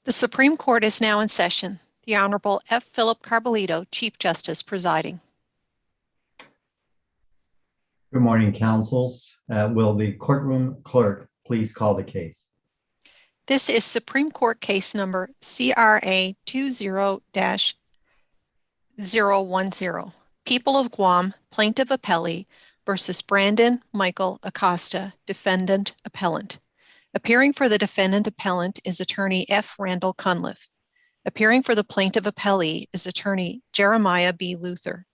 The Supreme Court is now in session. The Honorable F. Philip Carbolito, Chief Justice, presiding. Good morning, counsels. Will the courtroom clerk please call the case? This is Supreme Court case number CRA20-010. People of Guam, Plaintiff Appellee versus Brandon Michael Acosta, Defendant Appellant. Appearing for the Defendant Appellant is Attorney F. Randall Cunliffe. Appearing for the Plaintiff Appellee is Attorney Jeremiah B. Luther.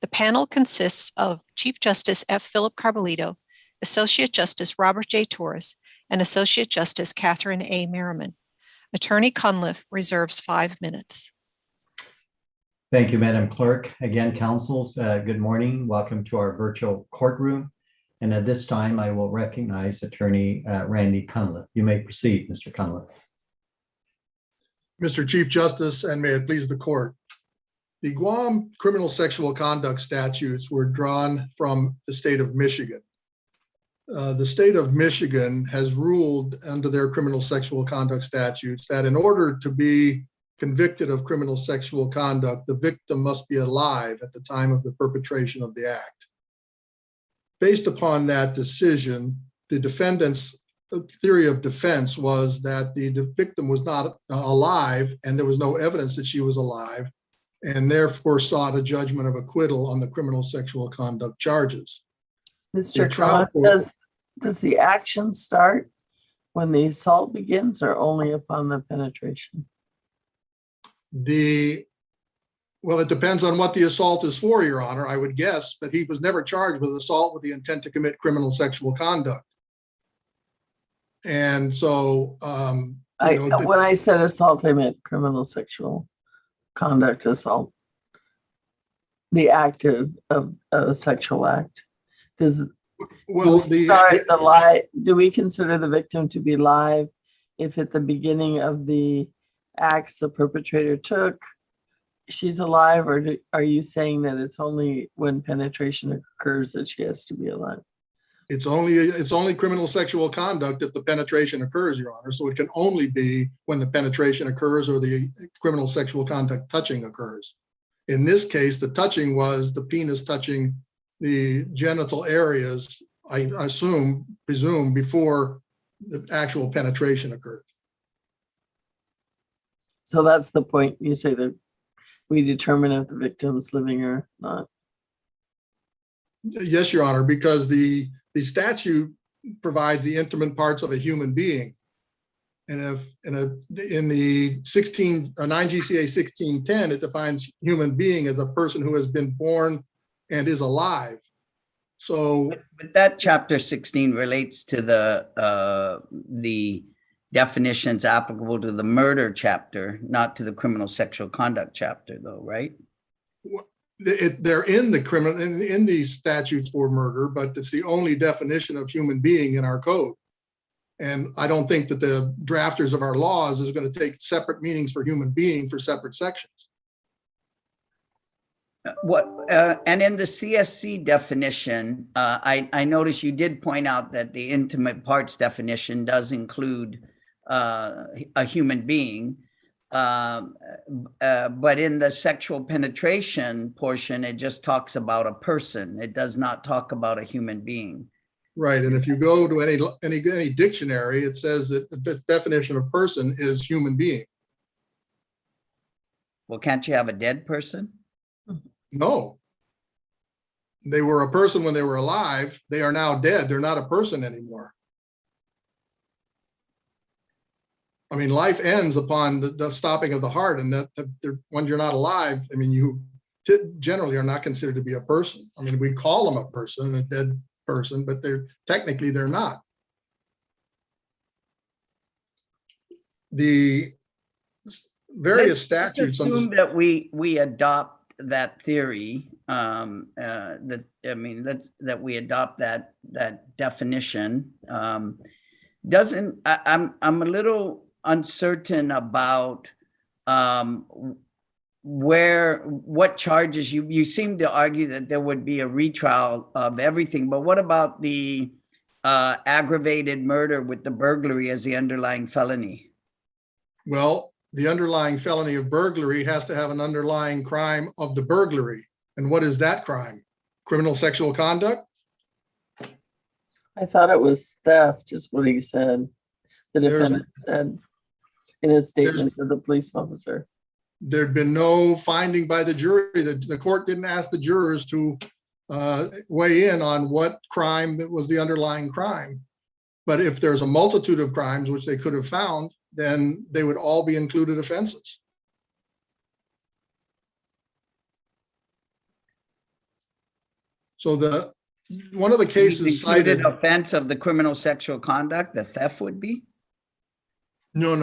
The panel consists of Chief Justice F. Philip Carbolito, Associate Justice Robert J. Torres, and Associate Justice Catherine A. Merriman. Attorney Cunliffe reserves 5 minutes. Thank you, Madam Clerk. Again, counsels, good morning. Welcome to our virtual courtroom. And at this time, I will recognize Attorney Randy Cunliffe. You may proceed, Mr. Cunliffe. Mr. Chief Justice, and may it please the court. The Guam criminal sexual conduct statutes were drawn from the state of Michigan. The state of Michigan has ruled under their criminal sexual conduct statutes that in order to be convicted of criminal sexual conduct, the victim must be alive at the time of the perpetration of the act. Based upon that decision, the defendant's theory of defense was that the victim was not alive and there was no evidence that she was alive, and therefore sought a judgment of acquittal on the criminal sexual conduct charges. Mr. Cunliffe, does the action start when the assault begins or only upon the penetration? Well, it depends on what the assault is for, Your Honor, I would guess, but he was never charged with assault with the intent to commit criminal sexual conduct. And so, when I said assault, I meant criminal sexual conduct assault. The act of a sexual act. Do we consider the victim to be live if at the beginning of the acts the perpetrator took, she's alive, or are you saying that it's only when penetration occurs that she has to be alive? It's only criminal sexual conduct if the penetration occurs, Your Honor. So it can only be when the penetration occurs or the criminal sexual conduct touching occurs. In this case, the touching was the penis touching the genital areas, I presume, before the actual penetration occurred. So that's the point. You say that we determine if the victim is living or not. Yes, Your Honor, because the statute provides the intimate parts of a human being. And if in the 9 GCA 1610, it defines human being as a person who has been born and is alive. So but that chapter 16 relates to the definitions applicable to the murder chapter, not to the criminal sexual conduct chapter, though, right? They're in these statutes for murder, but it's the only definition of human being in our code. And I don't think that the drafters of our laws is going to take separate meanings for human being for separate sections. And in the CSC definition, I noticed you did point out that the intimate parts definition does include a human being. But in the sexual penetration portion, it just talks about a person. It does not talk about a human being. Right, and if you go to any dictionary, it says that the definition of person is human being. Well, can't you have a dead person? No. They were a person when they were alive. They are now dead. They're not a person anymore. I mean, life ends upon the stopping of the heart, and that when you're not alive, I mean, you generally are not considered to be a person. I mean, we call them a person, a dead person, but technically they're not. The various statutes. Let's assume that we adopt that theory. That we adopt that definition. I'm a little uncertain about what charges you seem to argue that there would be a retrial of everything, but what about the aggravated murder with the burglary as the underlying felony? Well, the underlying felony of burglary has to have an underlying crime of the burglary. And what is that crime? Criminal sexual conduct? I thought it was theft, is what he said. The There's- defendant said in his statement to the police officer. There'd been no finding by the jury. The court didn't ask the jurors to weigh in on what crime that was the underlying crime. But if there's a multitude of crimes which they could have found, then they would all be included offenses. So one of the cases Included cited. offense of the criminal sexual conduct, the theft would be? No.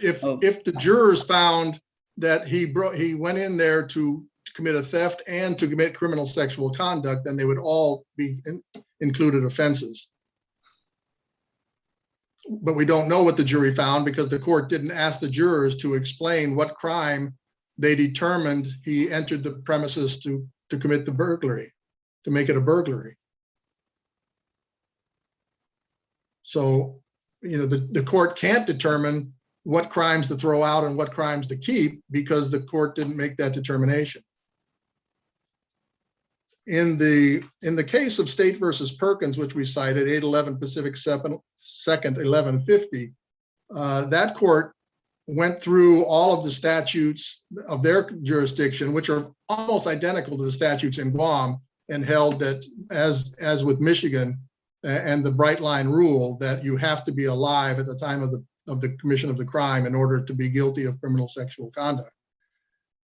If Oh. if the jurors found that he went in there to commit a theft and to commit criminal sexual conduct, then they would all be included offenses. But we don't know what the jury found because the court didn't ask the jurors to explain what crime they determined he entered the premises to commit the burglary, to make it a burglary. So, the court can't determine what crimes to throw out and what crimes to keep because the court didn't make that determination. In the case of State versus Perkins, which we cited, 811 Pacific 2nd, 1150, that court went through all of the statutes of their jurisdiction, which are almost identical to the statutes in Guam, and held that, as with Michigan and the bright line rule, that you have to be alive at the time of the commission of the crime in order to be guilty of criminal sexual conduct.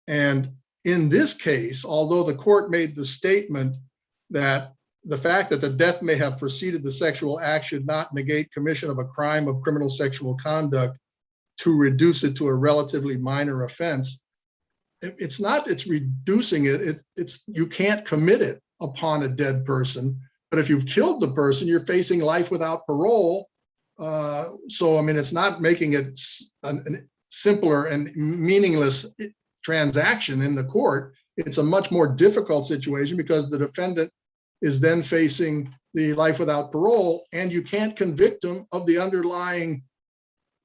And in this case, although the court made the statement that the fact that the death may have preceded the sexual act should not negate commission of a crime of criminal sexual conduct to reduce it to a relatively minor offense, it's not, it's reducing it. It's you can't commit it upon a dead person, but if you've killed the person, you're facing life without parole. So, I mean, it's not making it a simpler and meaningless transaction in the court. It's a much more difficult situation because the defendant is then facing the life without parole, and you can't convict him of the underlying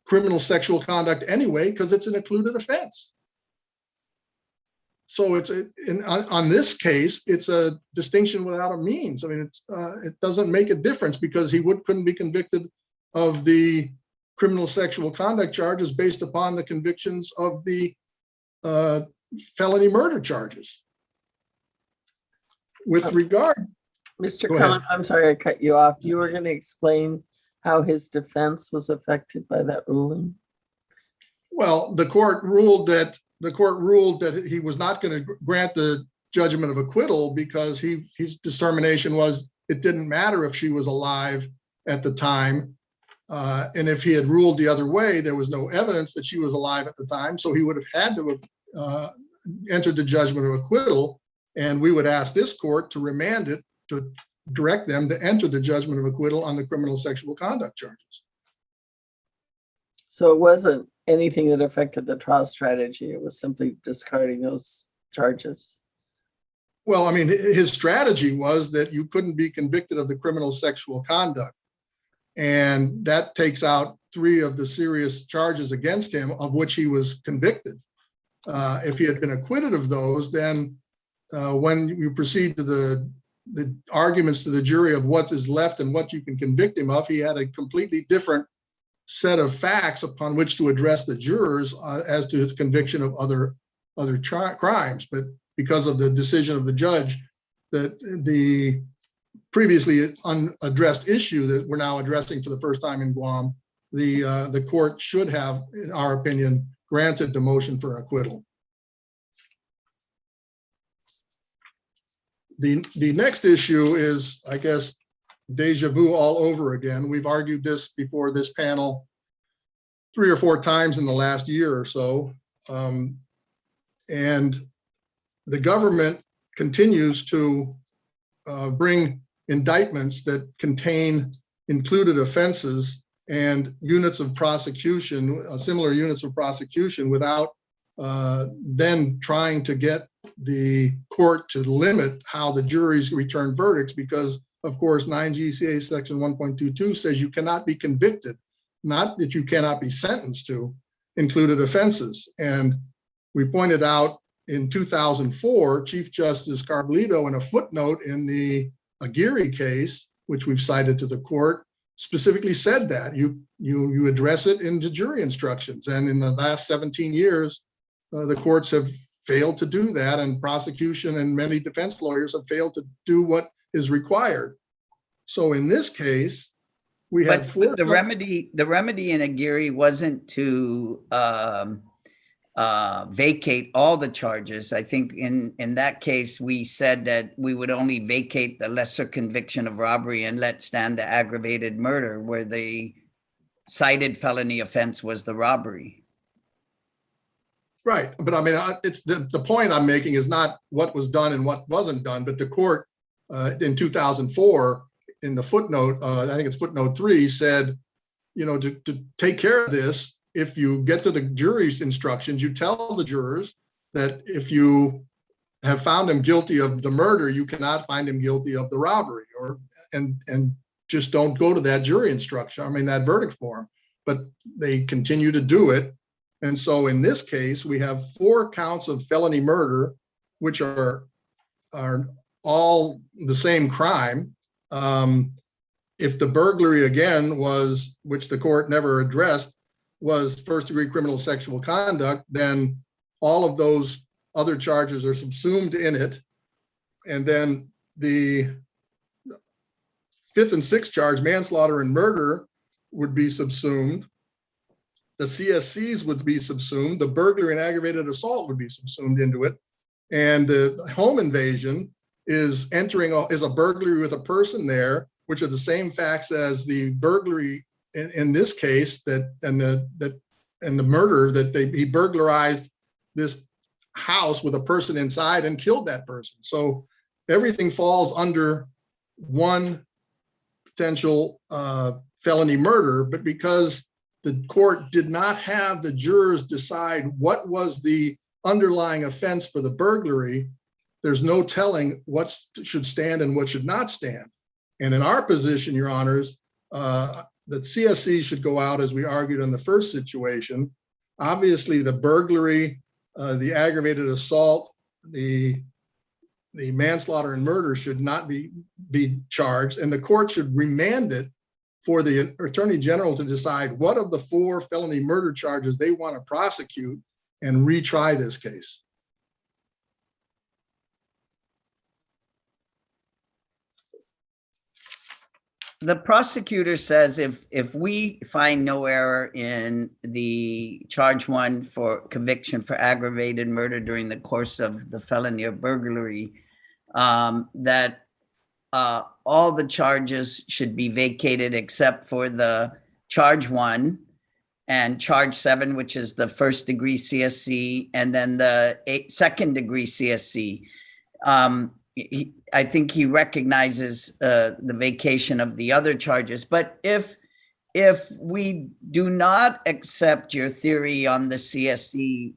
criminal sexual conduct anyway, because it's an included offense. So on this case, it's a distinction without a means. I mean, it doesn't make a difference because he couldn't be convicted of the criminal sexual conduct charges based upon the convictions of the felony murder charges. With regard, Mr. Go ahead. Cullen, I'm sorry I cut you off. You were going to explain how his defense was affected by that ruling. well, the court ruled that he was not going to grant the judgment of acquittal because his determination was it didn't matter if she was alive at the time. And if he had ruled the other way, there was no evidence that she was alive at the time. So he would have had to have entered the judgment of acquittal. And we would ask this court to remand it, to direct them to enter the judgment of acquittal on the criminal sexual conduct charges. So it wasn't anything that affected the trial strategy. It was simply discarding those charges. Well, I mean, his strategy was that you couldn't be convicted of the criminal sexual conduct. And that takes out 3 of the serious charges against him, of which he was convicted. If he had been acquitted of those, then when you proceed to the arguments to the jury of what is left and what you can convict him of, he had a completely different set of facts upon which to address the jurors as to his conviction of other crimes. But because of the decision of the judge, that the previously unaddressed issue that we're now addressing for the first time in Guam, the court should have, in our opinion, granted the motion for acquittal. The next issue is, I guess, deja vu all over again. We've argued this before this panel 3 or 4 times in the last year or so. And the government continues to bring indictments that contain included offenses and units of prosecution, similar units of prosecution, without then trying to get the court to limit how the juries return verdicts, because of course 9 GCA section 1.22 says you cannot be convicted, not that you cannot be sentenced to, included offenses. And we pointed out in 2004, Chief Justice Carbolito, in a footnote in the Aguirre case, which we've cited to the court, specifically said that you address it in the jury instructions. And in the last 17 years, the courts have failed to do that, and prosecution and many defense lawyers have failed to do what is required. So in this case, we had But the remedy in Aguirre wasn't to vacate all the charges. I think in that case, we said that we would only vacate the lesser conviction of robbery and let stand the aggravated murder, where the cited felony offense was the robbery. Right. But I mean, it's the point I'm making is not what was done and what wasn't done, but the court in 2004, in the footnote, I think it's footnote 3, said, you know, to take care of this, if you get to the jury's instructions, you tell the jurors that if you have found him guilty of the murder, you cannot find him guilty of the robbery, and just don't go to that jury instruction, I mean, that verdict form. But they continue to do it. And so in this case, we have 4 counts of felony murder, which are all the same crime. If the burglary again was, which the court never addressed, was first-degree criminal sexual conduct, then all of those other charges are subsumed in it. And then the 5th and 6th charge, manslaughter and murder, would be subsumed. The CSCs would be subsumed. The burglary and aggravated assault would be subsumed into it. And the home invasion is a burglary with a person there, which are the same facts as the burglary in this case, and the murder that he burglarized this house with a person inside and killed that person. So everything falls under one potential felony murder, but because the court did not have the jurors decide what was the underlying offense for the burglary, there's no telling what should stand and what should not stand. And in our position, Your Honors, that CSC should go out, as we argued in the first situation. Obviously, the burglary, the aggravated assault, the manslaughter and murder should not be charged, and the court should remand it for the Attorney General to decide what of the 4 felony murder charges they want to prosecute and retry this case. The prosecutor says if we find no error in the charge 1 for conviction for aggravated murder during the course of the felony or burglary, that all the charges should be vacated except for the charge 1 and charge 7, which is the first-degree CSC, and then the second-degree CSC. I think he recognizes the vacation of the other charges. But if we do not accept your theory on the CSC,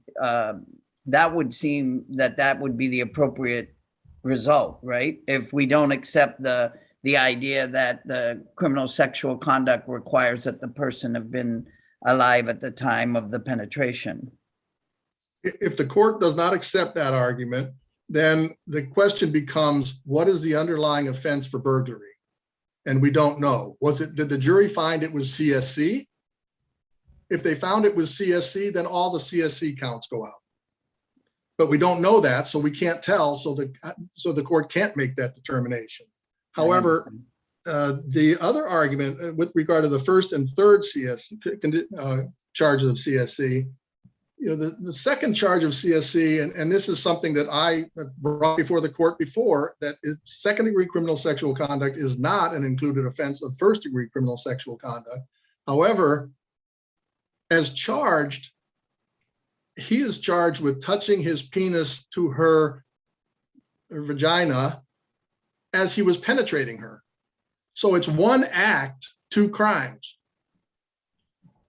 that would seem that would be the appropriate result, right? If we don't accept the idea that the criminal sexual conduct requires that the person have been alive at the time of the penetration. If the court does not accept that argument, then the question becomes, what is the underlying offense for burglary? And we don't know. Did the jury find it was CSC? If they found it was CSC, then all the CSC counts go out. But we don't know that, so we can't tell, so the court can't make that determination. However, the other argument with regard to the first and third CSC charges of CSC, you know, the second charge of CSC, and this is something that I brought before the court before, that is second-degree criminal sexual conduct is not an included offense of first-degree criminal sexual conduct. However, as charged, he is charged with touching his penis to her vagina as he was penetrating her. So it's one act, 2 crimes.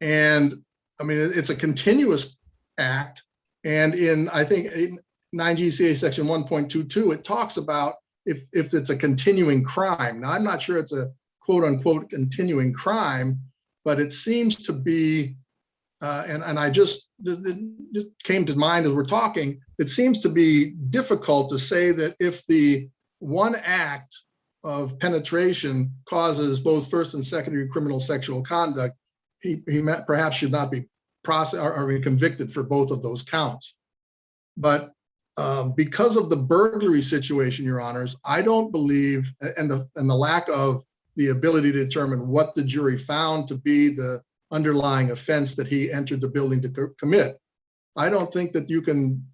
And I mean, it's a continuous act. And in, I think, 9 GCA section 1.22, it talks about if it's a continuing crime. Now, I'm not sure it's a quote unquote continuing crime, but it seems to be and I just came to mind as we're talking, it seems to be difficult to say that if the one act of penetration causes both first and second-degree criminal sexual conduct, he perhaps should not be convicted for both of those counts. But because of the burglary situation, Your Honors, I don't believe, and the lack of the ability to determine what the jury found to be the underlying offense that he entered the building to commit, I don't think that you can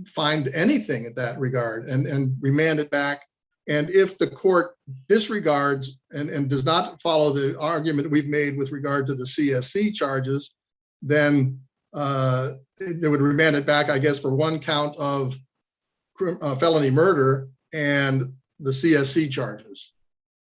find anything in that regard and remand it back. And if the court disregards and does not follow the argument we've made with regard to the CSC charges, then they would remand it back, I guess, for one count of felony murder and the CSC charges,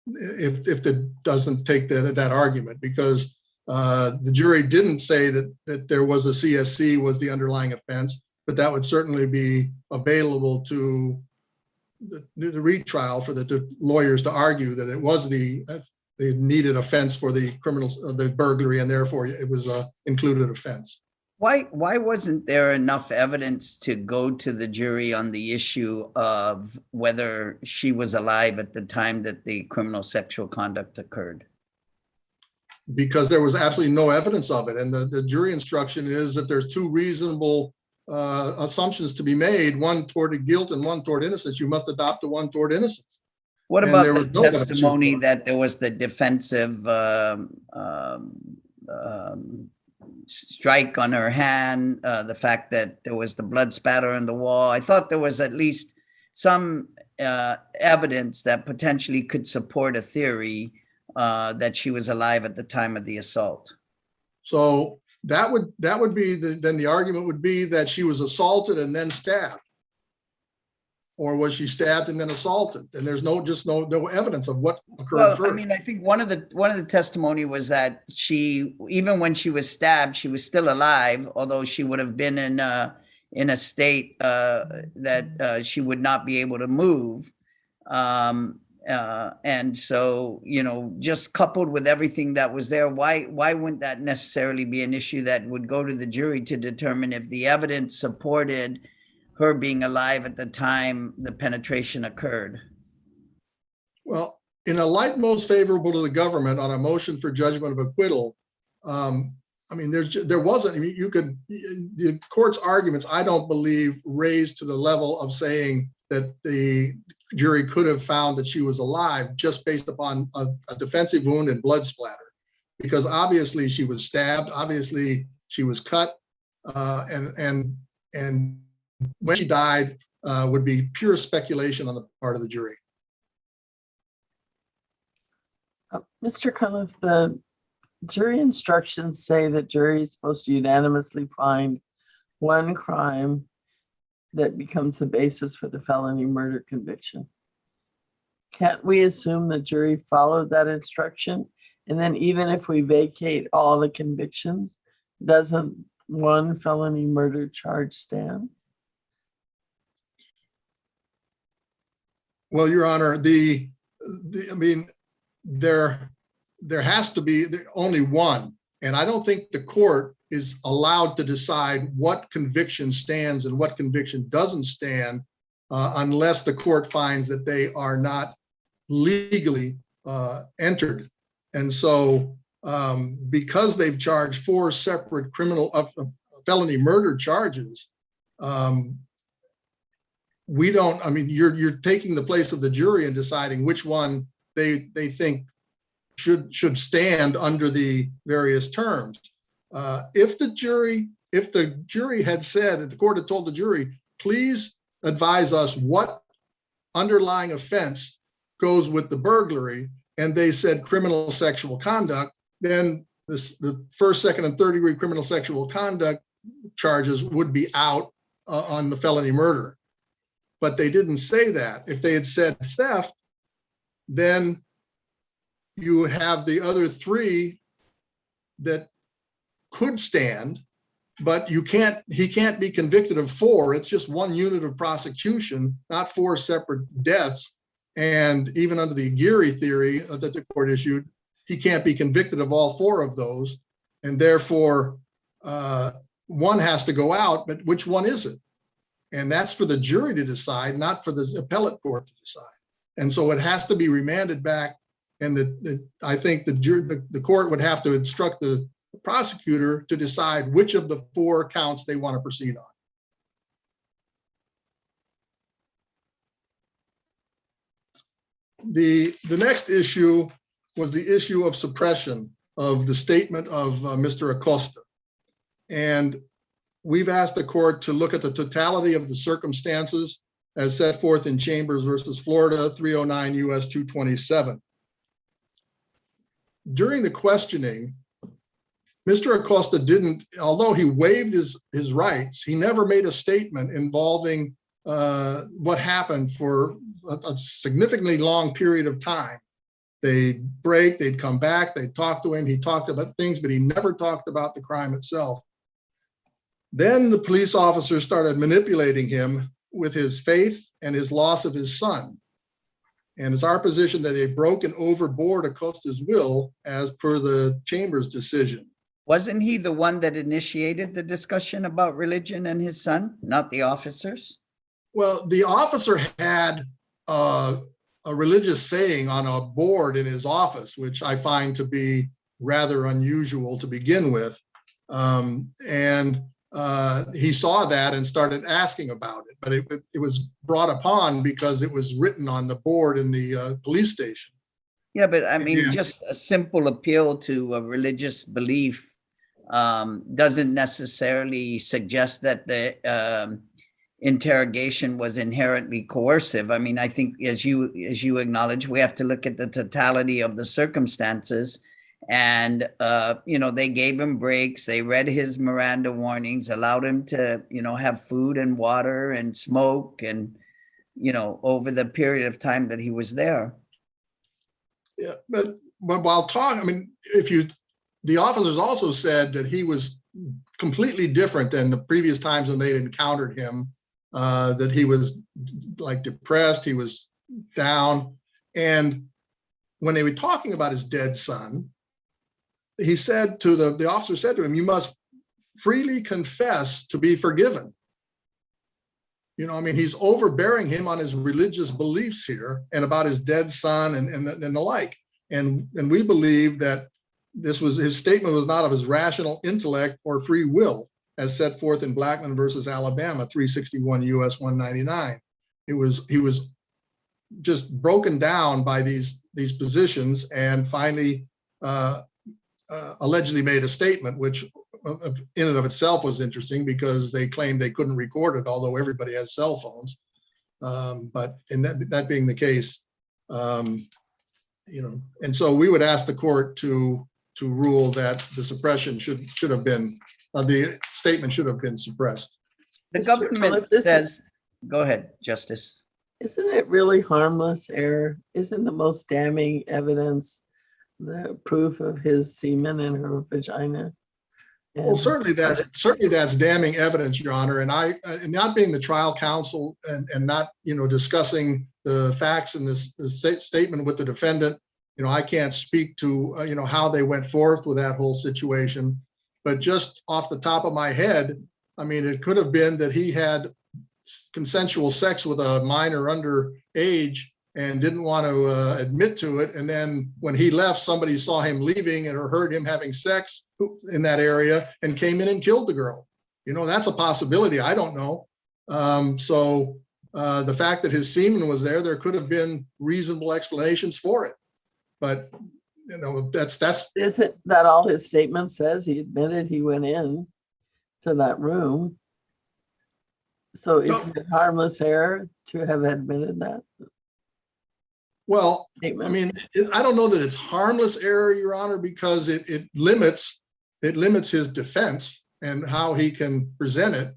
if it doesn't take that argument, because the jury didn't say that there was a CSC was the underlying offense, but that would certainly be available to the retrial for the lawyers to argue that it was the needed offense for the the burglary, and therefore it was a included offense. Why wasn't there enough evidence to go to the jury on the issue of whether she was alive at the time that the criminal sexual conduct occurred? Because there was absolutely no evidence of it. And the jury instruction is that there's two reasonable assumptions to be made, one toward guilt and one toward innocence. You must adopt the one toward innocence. What about the testimony that there was the defensive strike on her hand, the fact that there was the blood spatter on the wall? I thought there was at least some evidence that potentially could support a theory that she was alive at the time of the assault. So that would be then the argument would be that she was assaulted and then stabbed, or was she stabbed and then assaulted? And there's no evidence of what occurred first. I mean, I think one of the testimony was that she, even when she was stabbed, she was still alive, although she would have been in a state that she would not be able to move. And so, just coupled with everything that was there, why wouldn't that necessarily be an issue that would go to the jury to determine if the evidence supported her being alive at the time the penetration occurred? Well, in a light most favorable to the government on a motion for judgment of acquittal, I mean, there wasn't, I mean, the court's arguments, I don't believe, raised to the level of saying that the jury could have found that she was alive just based upon a defensive wound and blood splatter, because obviously she was stabbed, obviously she was cut, and when she died would be pure speculation on the part of the jury. Mr. Cunliffe, the jury instructions say that jury is supposed to unanimously find one crime that becomes the basis for the felony murder conviction. Can't we assume the jury followed that instruction? And then even if we vacate all the convictions, doesn't one felony murder charge stand? Well, Your Honor, I mean, there has to be only one, and I don't think the court is allowed to decide what conviction stands and what conviction doesn't stand unless the court finds that they are not legally entered. And so because they've charged 4 separate felony murder charges, we don't, I mean, you're taking the place of the jury and deciding which one they think should stand under the various terms. If the jury had said, if the court had told the jury, please advise us what underlying offense goes with the burglary, and they said criminal sexual conduct, then the first, second, and third degree criminal sexual conduct charges would be out on the felony murder. But they didn't say that. If they had said theft, then you would have the other 3 that could stand, but he can't be convicted of 4. It's just 1 unit of prosecution, not 4 separate deaths. And even under the Aguirre theory that the court issued, he can't be convicted of all 4 of those. And therefore, one has to go out, but which one is it? And that's for the jury to decide, not for the appellate court to decide. And so it has to be remanded back. And I think the court would have to instruct the prosecutor to decide which of the 4 counts they want to proceed on. The next issue was the issue of suppression of the statement of Mr. Acosta. And we've asked the court to look at the totality of the circumstances as set forth in Chambers versus Florida 309 U.S. 227. During the questioning, Mr. Acosta didn't, although he waived his rights, he never made a statement involving what happened for a significantly long period of time. They'd break, they'd come back, they'd talk to him, he talked about things, but he never talked about the crime itself. Then the police officer started manipulating him with his faith and his loss of his son. And it's our position that they broke and overboard Acosta's will as per the Chambers decision. Wasn't he the one that initiated the discussion about religion and his son, not the officers? Well, the officer had a religious saying on a board in his office, which I find to be rather unusual to begin with. He saw that and started asking about it, but it was brought upon because it was written on the board in the police station. Yeah, but I mean, just a simple appeal to a religious belief doesn't necessarily suggest that the interrogation was inherently coercive. I mean, I think as you acknowledge, we have to look at the totality of the circumstances. And, they gave him breaks. They read his Miranda warnings, allowed him to, have food and water and smoke and, over the period of time that he was there. Yeah, but while talking, the officers also said that he was completely different than the previous times when they'd encountered him, that he was like depressed, he was down. And when they were talking about his dead son, he said to the officer said to him, "You must freely confess to be forgiven." He's overbearing him on his religious beliefs here and about his dead son and the like. And we believe that his statement was not of his rational intellect or free will, as set forth in Blackman versus Alabama, 361 U.S. 199. He was just broken down by these positions and finally allegedly made a statement, which in and of itself was interesting because they claimed they couldn't record it, although everybody has cell phones. But in that being the case, and so we would ask the court to rule that the suppression should have been, the statement should have been suppressed. The government says, go ahead, Justice. Isn't it really harmless error? Isn't the most damning evidence the proof of his semen in her vagina? Well, certainly that's damning evidence, Your Honor. And I, not being the trial counsel and not, discussing the facts in this statement with the defendant, I can't speak to, how they went forth with that whole situation. But just off the top of my head, it could have been that he had consensual sex with a minor underage and didn't want to admit to it. And then when he left, somebody saw him leaving or heard him having sex in that area and came in and killed the girl. That's a possibility. I don't know. So the fact that his semen was there could have been reasonable explanations for it. But, that's. Isn't that all his statement says? He admitted he went in to that room. So isn't it harmless error to have admitted that? Well, I don't know that it's harmless error, Your Honor, because it limits his defense and how he can present it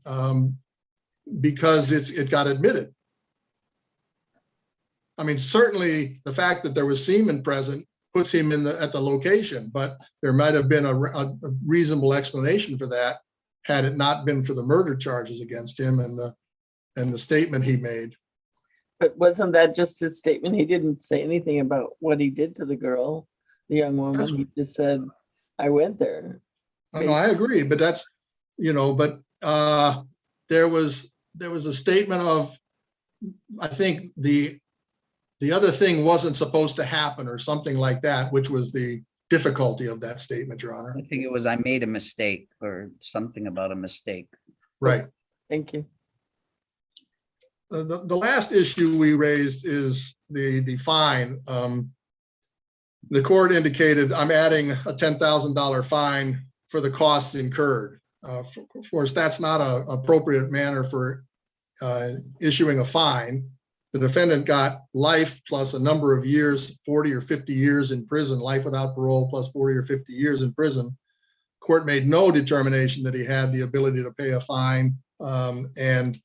because it got admitted. Certainly the fact that there was semen present puts him at the location, but there might have been a reasonable explanation for that had it not been for the murder charges against him and the statement he made. But wasn't that just his statement? He didn't say anything about what he did to the girl, the young woman. He just said, "I went there." No, I agree, but that's but there was a statement of, I think the other thing wasn't supposed to happen or something like that, which was the difficulty of that statement, Your Honor. I think it was I made a mistake or something about a mistake. Right. Thank you. The last issue we raised is the fine. The court indicated I'm adding a $10,000 fine for the costs incurred. Of course, that's not an appropriate manner for issuing a fine. The defendant got life plus a number of years, 40 or 50 years in prison, life without parole plus 40 or 50 years in prison. Court made no determination that he had the ability to pay a fine, and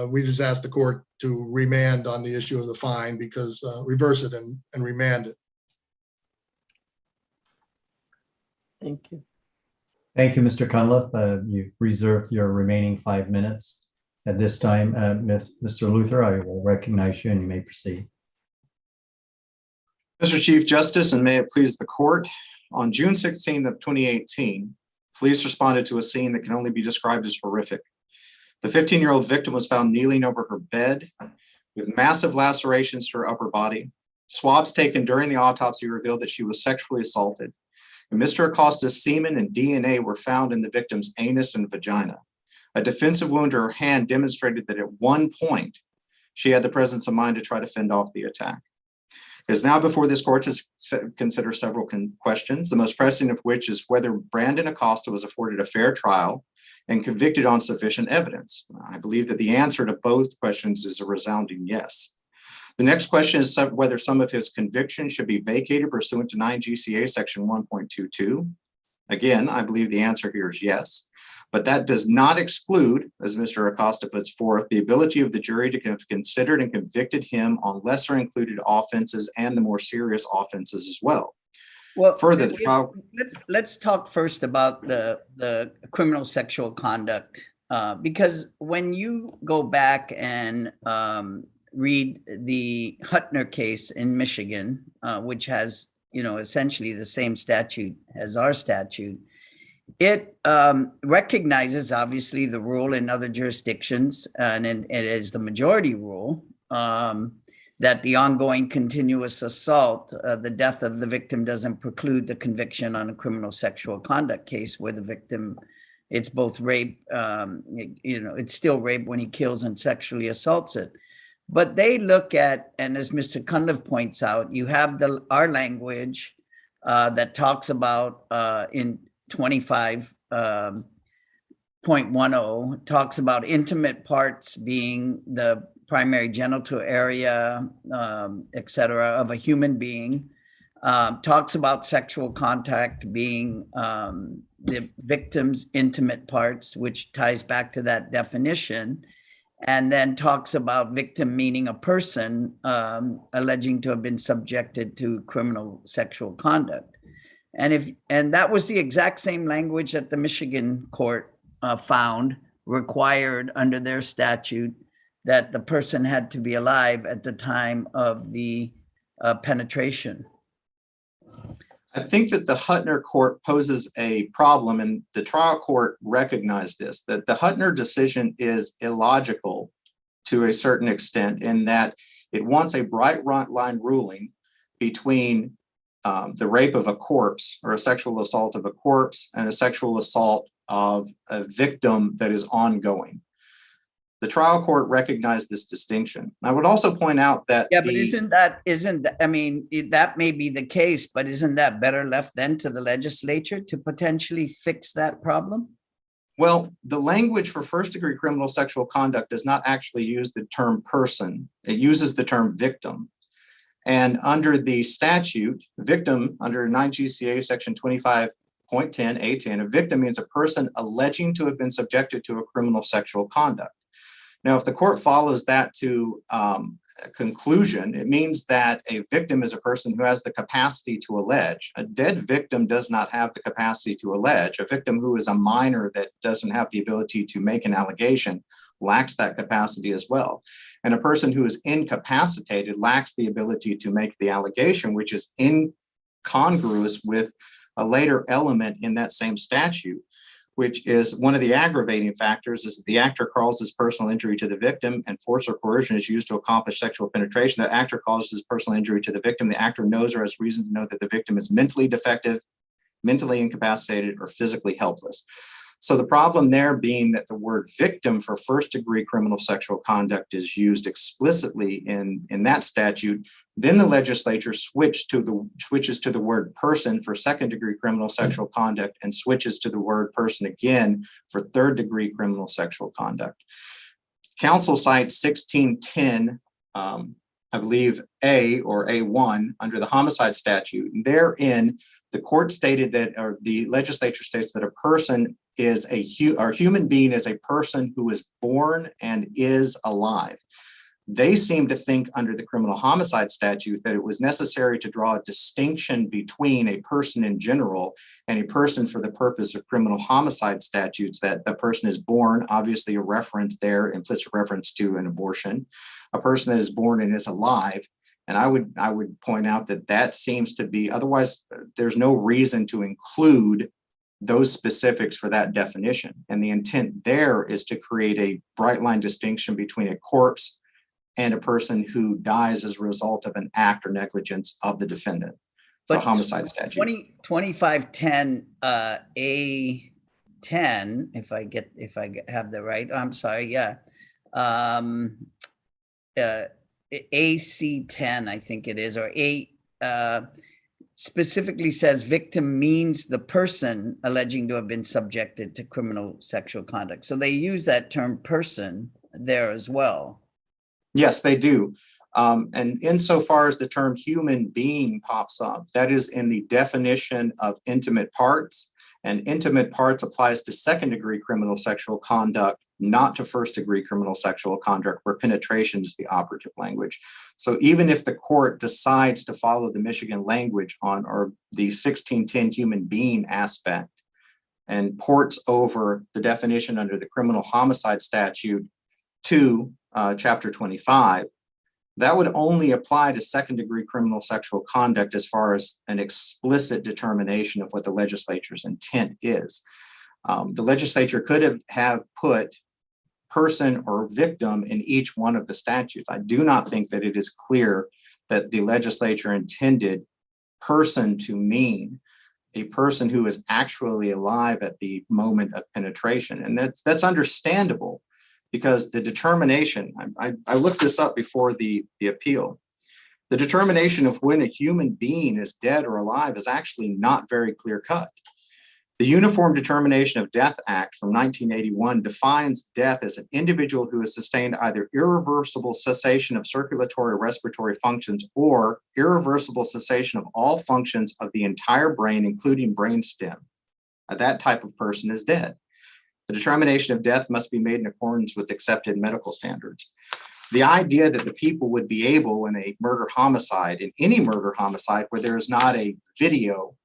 we just asked the court to remand on the issue of the fine, because reverse it and remand it. Thank you. Thank you, Mr. Cunliffe. You've reserved your remaining 5 minutes. At this time, Mr. Luther, I will recognize you and you may proceed. Mr. Chief Justice, and may it please the court, on June 16th of 2018, police responded to a scene that can only be described as horrific. The 15-year-old victim was found kneeling over her bed with massive lacerations to her upper body. Swabs taken during the autopsy revealed that she was sexually assaulted. And Mr. Acosta's semen and DNA were found in the victim's anus and vagina. A defensive wound to her hand demonstrated that at one point, she had the presence of mind to try to fend off the attack. It is now before this court to consider several questions, the most pressing of which is whether Brandon Acosta was afforded a fair trial and convicted on sufficient evidence. I believe that the answer to both questions is a resounding yes. The next question is whether some of his convictions should be vacated pursuant to 9 GCA section 1.22. Again, I believe the answer here is yes, but that does not exclude, as Mr. Acosta puts forth, the ability of the jury to have considered and convicted him on lesser included offenses and the more serious offenses as well. Well, further, let's talk first about the criminal sexual conduct, because when you go back and read the Huttner case in Michigan, which has essentially the same statute as our statute, it recognizes obviously the rule in other jurisdictions, and it is the majority rule, that the ongoing continuous assault, the death of the victim doesn't preclude the conviction on a criminal sexual conduct case where the victim, it's both rape, it's still rape when he kills and sexually assaults it. But they look at, and as Mr. Cunliffe points out, you have our language that talks about in 25.10 talks about intimate parts being the primary genital area, etc., of a human being. Talks about sexual contact being the victim's intimate parts, which ties back to that definition, and then talks about victim meaning a person alleging to have been subjected to criminal sexual conduct. And that was the exact same language that the Michigan court found required under their statute, that the person had to be alive at the time of the penetration. I think that the Huttner court poses a problem, and the trial court recognized this, that the Huttner decision is illogical to a certain extent in that it wants a bright line ruling between the rape of a corpse or a sexual assault of a corpse and a sexual assault of a victim that is ongoing. The trial court recognized this distinction. I would also point out that but I mean, that may be the case, but isn't that better left then to the legislature to potentially fix that problem? Well, the language for first-degree criminal sexual conduct does not actually use the term person. It uses the term victim. And under the statute, victim under 9 GCA section 25.10A10, a victim means a person alleging to have been subjected to a criminal sexual conduct. Now, if the court follows that to a conclusion, it means that a victim is a person who has the capacity to allege. A dead victim does not have the capacity to allege. A victim who is a minor that doesn't have the ability to make an allegation lacks that capacity as well. And a person who is incapacitated lacks the ability to make the allegation, which is incongruous with a later element in that same statute, which is one of the aggravating factors, is that the actor causes personal injury to the victim and force or coercion is used to accomplish sexual penetration. The actor causes personal injury to the victim. The actor knows or has reason to know that the victim is mentally defective, mentally incapacitated, or physically helpless. So the problem there being that the word victim for first-degree criminal sexual conduct is used explicitly in that statute, then the legislature switches to the word person for second-degree criminal sexual conduct and switches to the word person again for third-degree criminal sexual conduct. Council cites 1610, I believe A or A1 under the homicide statute. And therein, the court stated that, or the legislature states that a person is or human being is a person who is born and is alive. They seem to think under the criminal homicide statute that it was necessary to draw a distinction between a person in general and a person for the purpose of criminal homicide statutes, that a person is born, obviously a reference there, implicit reference to an abortion, a person that is born and is alive. And I would point out that that seems to be, otherwise there's no reason to include those specifics for that definition. And the intent there is to create a bright line distinction between a corpse and a person who dies as a result of an act or negligence of the defendant. The homicide statute. 2510 A10, if I have the right, I'm sorry, yeah. AC10, I think it is, or 8, specifically says victim means the person alleging to have been subjected to criminal sexual conduct. So they use that term person there as well. Yes, they do. And insofar as the term human being pops up, that is in the definition of intimate parts, and intimate parts applies to second-degree criminal sexual conduct, not to first-degree criminal sexual conduct, where penetration is the operative language. So even if the court decides to follow the Michigan language on, or the 1610 human being aspect, and ports over the definition under the criminal homicide statute to Chapter 25, that would only apply to second-degree criminal sexual conduct as far as an explicit determination of what the legislature's intent is. The legislature could have put person or victim in each one of the statutes. I do not think that it is clear that the legislature intended person to mean a person who is actually alive at the moment of penetration. And that's understandable, because the determination, I looked this up before the appeal, the determination of when a human being is dead or alive is actually not very clear cut. The Uniform Determination of Death Act from 1981 defines death as an individual who has sustained either irreversible cessation of circulatory or respiratory functions or irreversible cessation of all functions of the entire brain, including brain stem. That type of person is dead. The determination of death must be made in accordance with accepted medical standards. The idea that the people would be able, in a murder homicide, in any murder homicide where there is not a video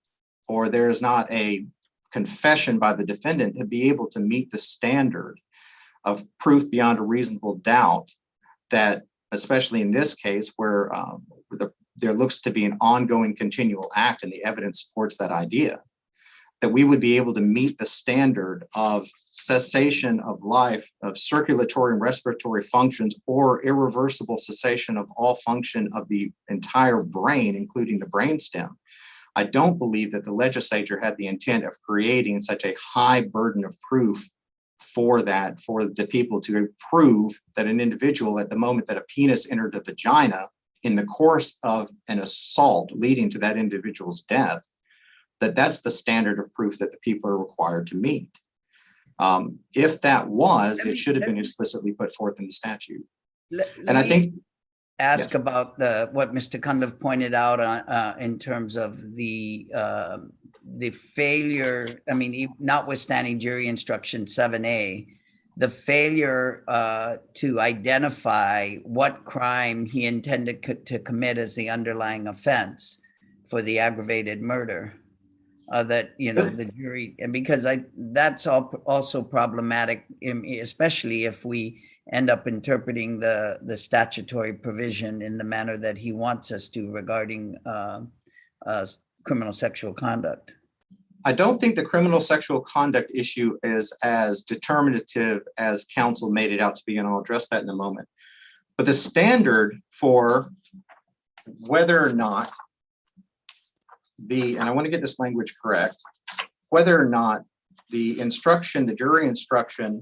or there is not a confession by the defendant, to be able to meet the standard of proof beyond a reasonable doubt, that especially in this case where there looks to be an ongoing continual act and the evidence supports that idea, that we would be able to meet the standard of cessation of life, of circulatory and respiratory functions, or irreversible cessation of all function of the entire brain, including the brainstem. I don't believe that the legislature had the intent of creating such a high burden of proof for that, for the people to prove that an individual at the moment that a penis entered the vagina in the course of an assault leading to that individual's death, that's the standard of proof that the people are required to meet. If that was, it should have been explicitly put forth in the statute. And I think ask about what Mr. Cunliffe pointed out in terms of the failure. I mean, notwithstanding jury instruction 7A, the failure to identify what crime he intended to commit as the underlying offense for the aggravated murder. That, you know, the jury, and because that's also problematic, especially if we end up interpreting the statutory provision in the manner that he wants us to regarding criminal sexual conduct. I don't think the criminal sexual conduct issue is as determinative as counsel made it out to be, and I'll address that in a moment. But the standard for whether or not and I want to get this language correct, whether or not the instruction, the jury instruction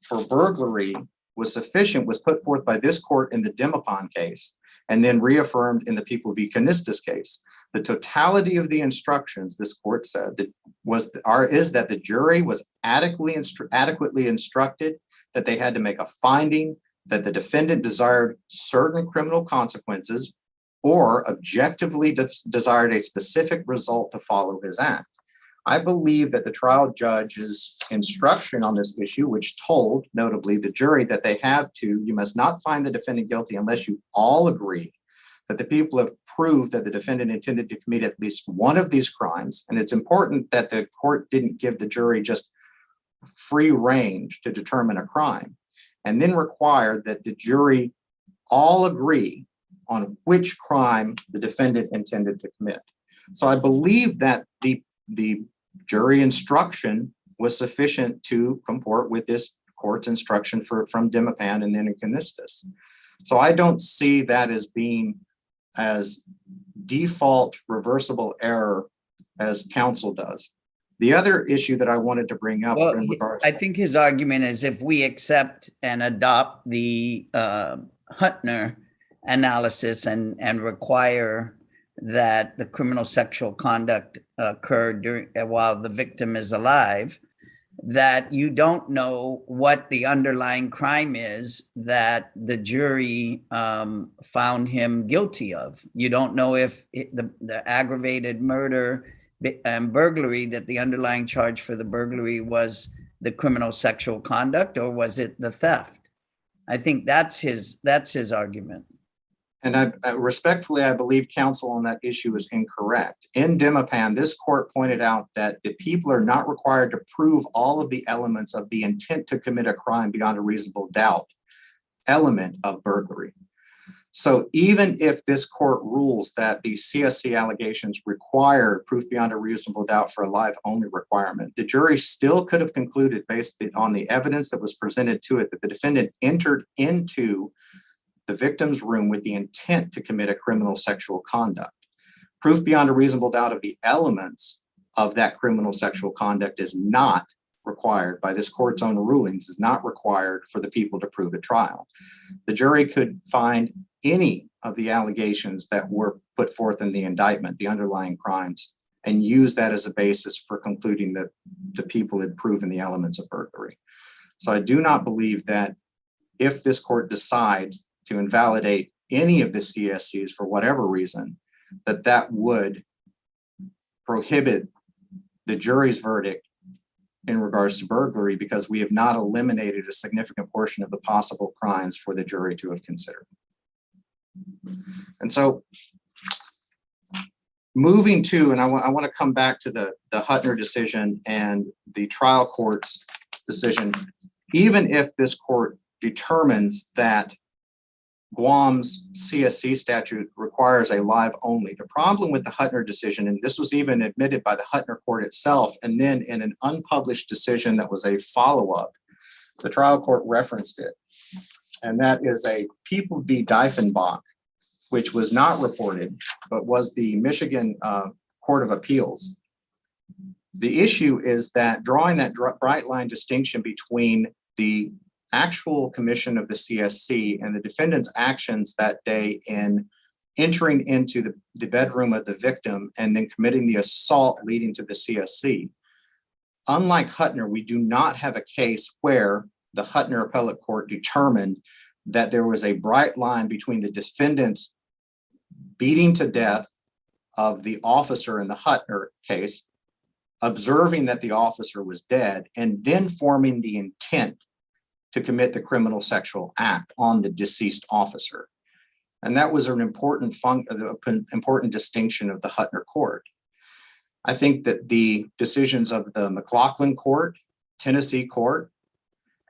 for burglary was sufficient was put forth by this court in the Dimapon case and then reaffirmed in the People v. Canistas case. The totality of the instructions, this court said, is that the jury was adequately instructed, that they had to make a finding that the defendant desired certain criminal consequences or objectively desired a specific result to follow his act. I believe that the trial judge's instruction on this issue, which told, notably, the jury that you must not find the defendant guilty unless you all agree that the people have proved that the defendant intended to commit at least one of these crimes. And it's important that the court didn't give the jury just free range to determine a crime, and then required that the jury all agree on which crime the defendant intended to commit. So I believe that the jury instruction was sufficient to comport with this court's instruction from Dimapon and then in Canistas. So I don't see that as being as default reversible error as counsel does. The other issue that I wanted to bring up in regards, I think his argument is if we accept and adopt the Huttner analysis and require that the criminal sexual conduct occurred while the victim is alive, that you don't know what the underlying crime is that the jury found him guilty of. You don't know if the aggravated murder and burglary, that the underlying charge for the burglary was the criminal sexual conduct, or was it the theft? I think that's his argument. and I respectfully, I believe counsel on that issue is incorrect. In Dimapon, this court pointed out that the people are not required to prove all of the elements of the intent to commit a crime beyond a reasonable doubt element of burglary. So even if this court rules that the CSC allegations require proof beyond a reasonable doubt for a live only requirement, the jury still could have concluded based on the evidence that was presented to it that the defendant entered into the victim's room with the intent to commit a criminal sexual conduct. Proof beyond a reasonable doubt of the elements of that criminal sexual conduct is not required by this court's own rulings, is not required for the people to prove at trial. The jury could find any of the allegations that were put forth in the indictment, the underlying crimes, and use that as a basis for concluding that the people had proven the elements of burglary. So I do not believe that if this court decides to invalidate any of the CSCs for whatever reason, that would prohibit the jury's verdict in regards to burglary, because we have not eliminated a significant portion of the possible crimes for the jury to have considered. And so moving to, and I want to come back to the Huttner decision and the trial court's decision, even if this court determines that Guam's CSC statute requires a live only. The problem with the Huttner decision, and this was even admitted by the Huttner court itself, and then in an unpublished decision that was a follow-up, the trial court referenced it. And that is a People v. Diefenbach, which was not reported, but was the Michigan Court of Appeals. The issue is that drawing that bright line distinction between the actual commission of the CSC and the defendant's actions that day in entering into the bedroom of the victim and then committing the assault leading to the CSC. Unlike Huttner, we do not have a case where the Huttner appellate court determined that there was a bright line between the defendant's beating to death of the officer in the Huttner case, observing that the officer was dead, and then forming the intent to commit the criminal sexual act on the deceased officer. And that was an important distinction of the Huttner court. I think that the decisions of the McLaughlin court, Tennessee court,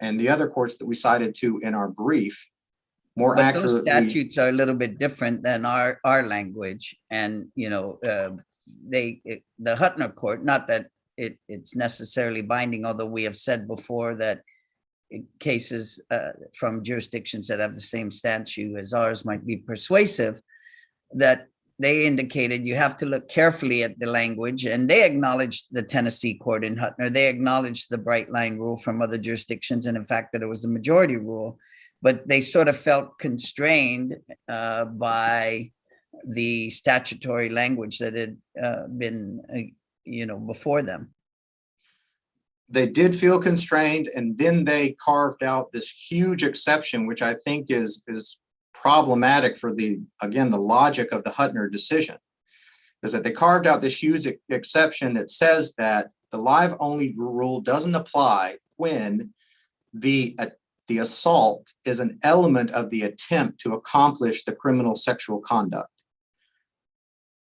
and the other courts that we cited to in our brief more but accurately. Those statutes are a little bit different than our language. And, you know, the Huttner court, not that it's necessarily binding, although we have said before that cases from jurisdictions that have the same statute as ours might be persuasive, that they indicated you have to look carefully at the language, and they acknowledged the Tennessee court in Huttner. They acknowledged the bright line rule from other jurisdictions, and in fact that it was the majority rule, but they sort of felt constrained by the statutory language that had been, before them. They did feel constrained, and then they carved out this huge exception, which I think is problematic for the logic of the Huttner decision, is that they carved out this huge exception that says that the live only rule doesn't apply when the assault is an element of the attempt to accomplish the criminal sexual conduct.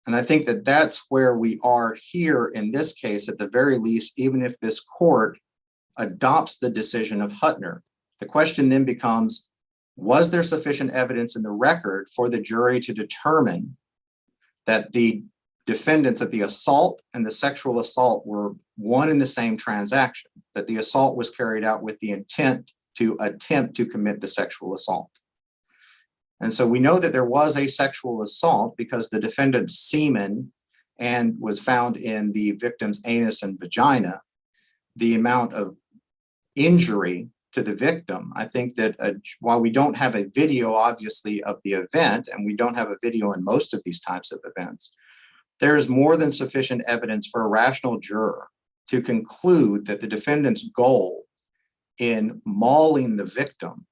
And I think that that's where we are here in this case, at the very least, even if this court adopts the decision of Huttner. The question then becomes, was there sufficient evidence in the record for the jury to determine that the defendants, that the assault and the sexual assault were one and the same transaction, that the assault was carried out with the intent to attempt to commit the sexual assault? And so we know that there was a sexual assault because the defendant's semen and was found in the victim's anus and vagina. The amount of injury to the victim, I think that while we don't have a video, obviously, of the event, and we don't have a video in most of these types of events, there is more than sufficient evidence for a rational juror to conclude that the defendant's goal in mauling the victim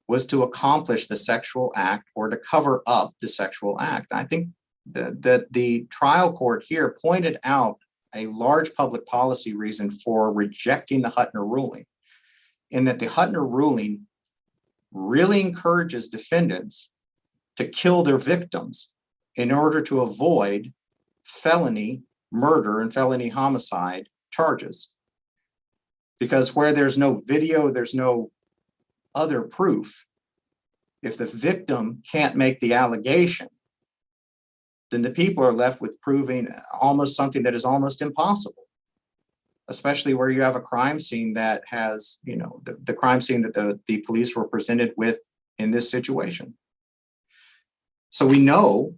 was to accomplish the sexual act or to cover up the sexual act. I think that the trial court here pointed out a large public policy reason for rejecting the Huttner ruling, in that the Huttner ruling really encourages defendants to kill their victims in order to avoid felony murder and felony homicide charges. Because where there's no video, there's no other proof. If the victim can't make the allegation, then the people are left with proving almost something that is almost impossible, especially where you have a crime scene that has, the crime scene that the police were presented with in this situation. So we know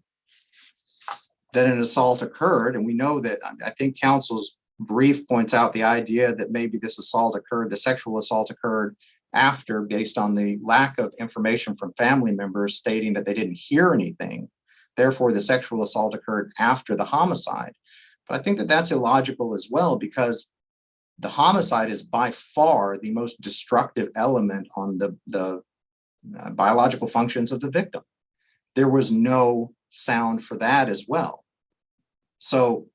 that an assault occurred, and we know that, I think counsel's brief points out the idea that maybe this assault occurred, the sexual assault occurred after, based on the lack of information from family members stating that they didn't hear anything. Therefore, the sexual assault occurred after the homicide. But I think that that's illogical as well, because the homicide is by far the most destructive element on the biological functions of the victim. There was no sound for that as well. So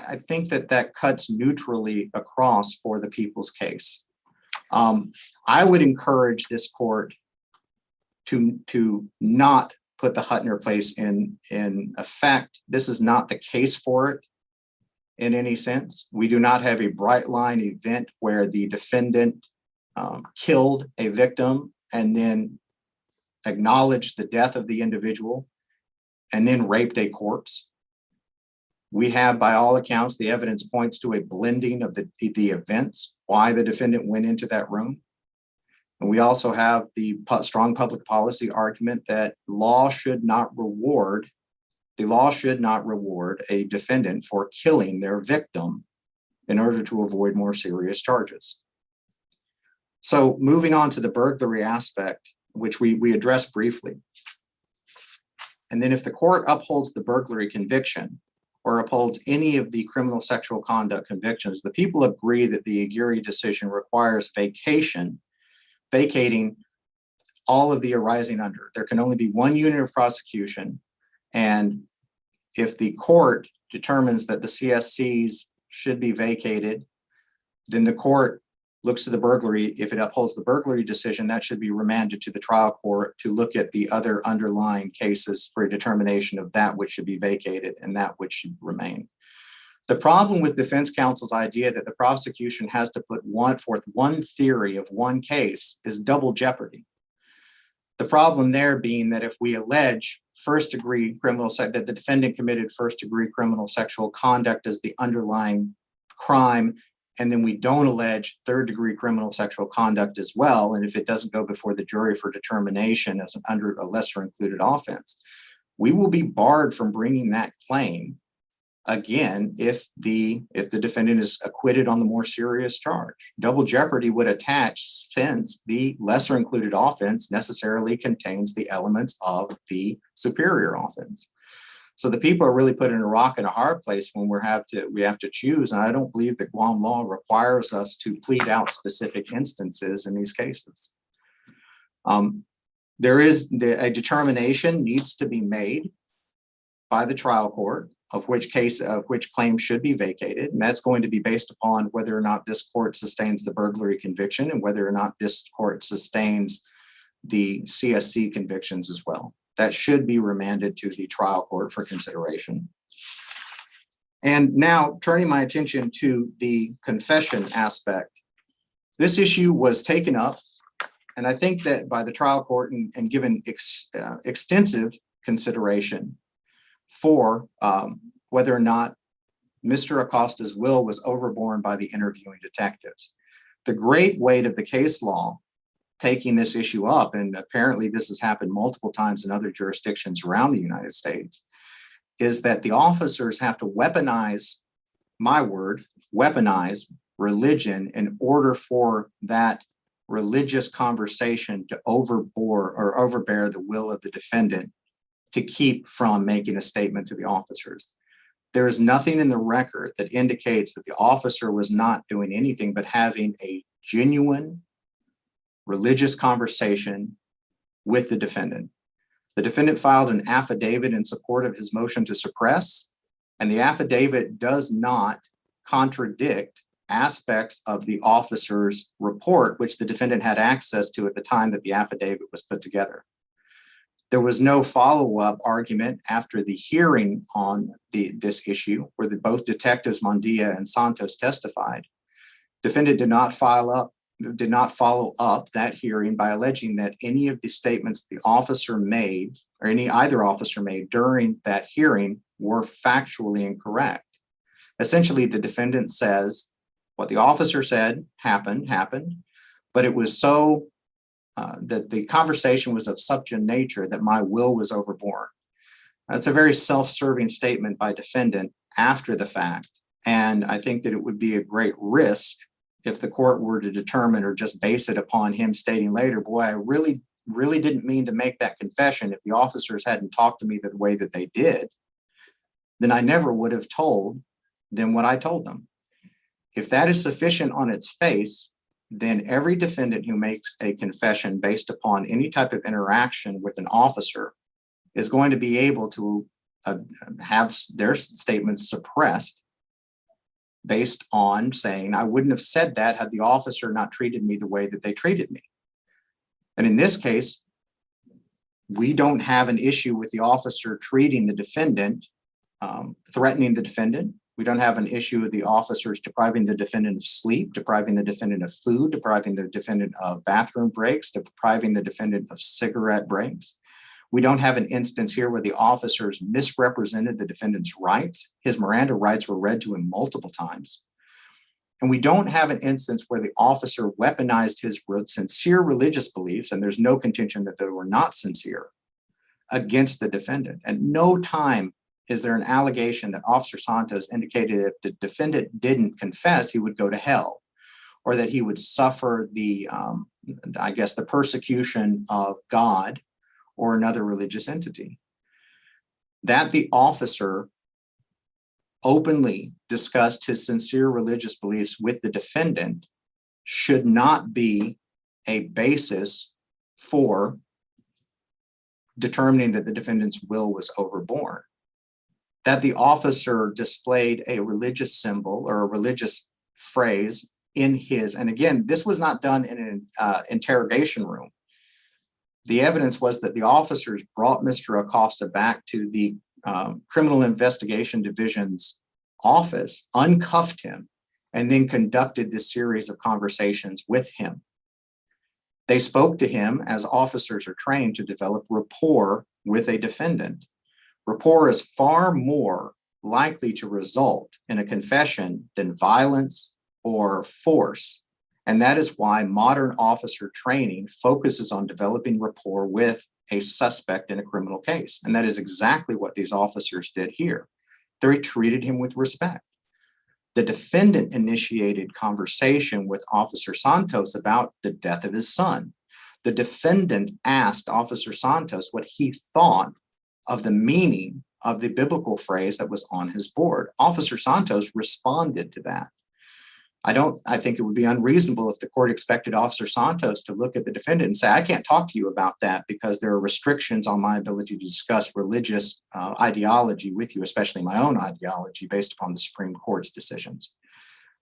I think that that cuts neutrally across for the people's case. I would encourage this court to not put the Huttner case in effect. This is not the case for it in any sense. We do not have a bright line event where the defendant killed a victim and then acknowledged the death of the individual and then raped a corpse. We have, by all accounts, the evidence points to a blending of the events, why the defendant went into that room. And we also have the strong public policy argument that the law should not reward a defendant for killing their victim in order to avoid more serious charges. So moving on to the burglary aspect, which we addressed briefly. And then if the court upholds the burglary conviction or upholds any of the criminal sexual conduct convictions, the people agree that the Aguirre decision requires vacating all of the arising under. There can only be one unit of prosecution. And if the court determines that the CSCs should be vacated, then the court looks to the burglary. If it upholds the burglary decision, that should be remanded to the trial court to look at the other underlying cases for a determination of that which should be vacated and that which should remain. The problem with defense counsel's idea that the prosecution has to put forth one theory of one case is double jeopardy. The problem there being that if we allege that the defendant committed first-degree criminal sexual conduct as the underlying crime, and then we don't allege third-degree criminal sexual conduct as well, and if it doesn't go before the jury for determination as under a lesser included offense, we will be barred from bringing that claim again if the defendant is acquitted on the more serious charge. Double jeopardy would attach since the lesser included offense necessarily contains the elements of the superior offense. So the people are really put in a rock and a hard place when we have to choose. And I don't believe that Guam law requires us to plead out specific instances in these cases. There is a determination needs to be made by the trial court of which claim should be vacated. And that's going to be based upon whether or not this court sustains the burglary conviction and whether or not this court sustains the CSC convictions as well. That should be remanded to the trial court for consideration. And now turning my attention to the confession aspect, this issue was taken up, and I think that by the trial court and given extensive consideration for whether or not Mr. Acosta's will was overborne by the interviewing detectives. The great weight of the case law taking this issue up, and apparently this has happened multiple times in other jurisdictions around the United States, is that the officers have to weaponize, my word, weaponize religion in order for that religious conversation to overbear the will of the defendant to keep from making a statement to the officers. There is nothing in the record that indicates that the officer was not doing anything but having a genuine religious conversation with the defendant. The defendant filed an affidavit in support of his motion to suppress, and the affidavit does not contradict aspects of the officer's report, which the defendant had access to at the time that the affidavit was put together. There was no follow-up argument after the hearing on this issue where both detectives Mondia and Santos testified. Defendant did not follow up that hearing by alleging that any of the statements the officer made or either officer made during that hearing were factually incorrect. Essentially, the defendant says what the officer said happened, but it was so that the conversation was of such a nature that my will was overborne. That's a very self-serving statement by defendant after the fact. And I think that it would be a great risk if the court were to determine or just base it upon him stating later, boy, I really didn't mean to make that confession. If the officers hadn't talked to me the way that they did, then I never would have told them what I told them. If that is sufficient on its face, then every defendant who makes a confession based upon any type of interaction with an officer is going to be able to have their statements suppressed based on saying, I wouldn't have said that had the officer not treated me the way that they treated me. And in this case, we don't have an issue with the officer treating the defendant, threatening the defendant. We don't have an issue with the officers depriving the defendant of sleep, depriving the defendant of food, depriving the defendant of bathroom breaks, depriving the defendant of cigarette breaks. We don't have an instance here where the officers misrepresented the defendant's rights. His Miranda rights were read to him multiple times. And we don't have an instance where the officer weaponized his sincere religious beliefs, and there's no contention that they were not sincere, against the defendant. At no time is there an allegation that Officer Santos indicated if the defendant didn't confess, he would go to hell, or that he would suffer the persecution of God or another religious entity. That the officer openly discussed his sincere religious beliefs with the defendant should not be a basis for determining that the defendant's will was overborne. That the officer displayed a religious symbol or a religious phrase in his, and again, this was not done in an interrogation room. The evidence was that the officers brought Mr. Acosta back to the Criminal Investigation Division's office, uncuffed him, and then conducted this series of conversations with him. They spoke to him as officers are trained to develop rapport with a defendant. Rapport is far more likely to result in a confession than violence or force. And that is why modern officer training focuses on developing rapport with a suspect in a criminal case. And that is exactly what these officers did here. They treated him with respect. The defendant initiated conversation with Officer Santos about the death of his son. The defendant asked Officer Santos what he thought of the meaning of the biblical phrase that was on his board. Officer Santos responded to that. I think it would be unreasonable if the court expected Officer Santos to look at the defendant and say, I can't talk to you about that because there are restrictions on my ability to discuss religious ideology with you, especially my own ideology based upon the Supreme Court's decisions.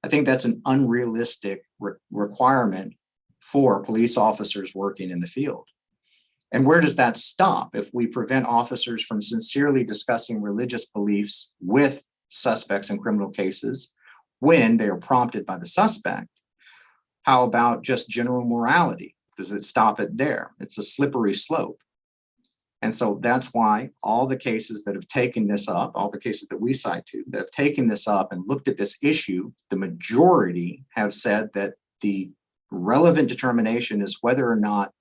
I think that's an unrealistic requirement for police officers working in the field. And where does that stop if we prevent officers from sincerely discussing religious beliefs with suspects in criminal cases when they are prompted by the suspect? How about just general morality? Does it stop it there? It's a slippery slope. And so that's why all the cases that have taken this up, all the cases that we cite to that have taken this up and looked at this issue, the majority have said that the relevant determination is whether or not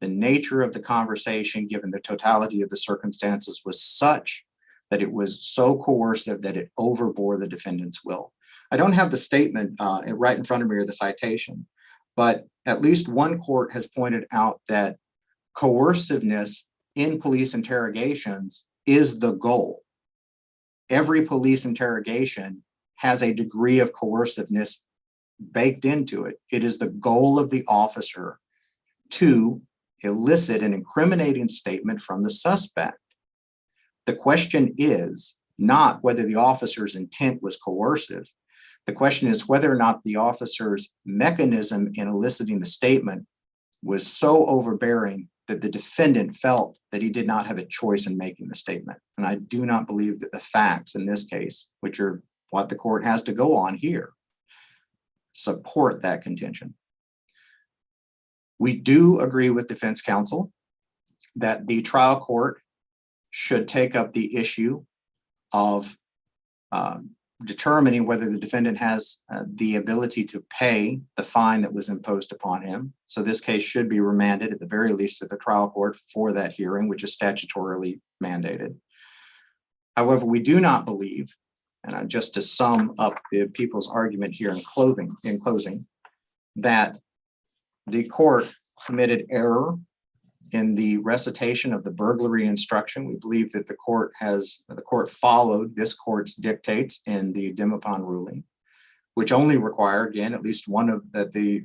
the nature of the conversation, given the totality of the circumstances, was such that it was so coercive that it overbore the defendant's will. I don't have the statement right in front of me or the citation, but at least one court has pointed out that coerciveness in police interrogations is the goal. Every police interrogation has a degree of coerciveness baked into it. It is the goal of the officer to elicit an incriminating statement from the suspect. The question is not whether the officer's intent was coercive. The question is whether or not the officer's mechanism in eliciting the statement was so overbearing that the defendant felt that he did not have a choice in making the statement. And I do not believe that the facts in this case, which are what the court has to go on here, support that contention. We do agree with defense counsel that the trial court should take up the issue of determining whether the defendant has the ability to pay the fine that was imposed upon him. So this case should be remanded at the very least to the trial court for that hearing, which is statutorily mandated. However, we do not believe, and just to sum up the people's argument here in closing, that the court committed error in the recitation of the burglary instruction. We believe that the court followed this court's dictates in the Dimapon ruling, which only require, again, at least one of that the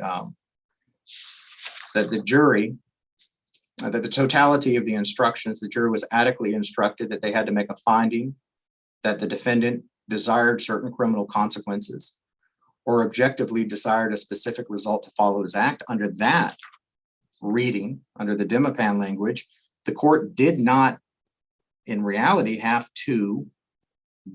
jury, that the totality of the instructions, the jury was adequately instructed that they had to make a finding that the defendant desired certain criminal consequences or objectively desired a specific result to follow his act. Under that reading, under the Dimapon language, the court did not in reality have to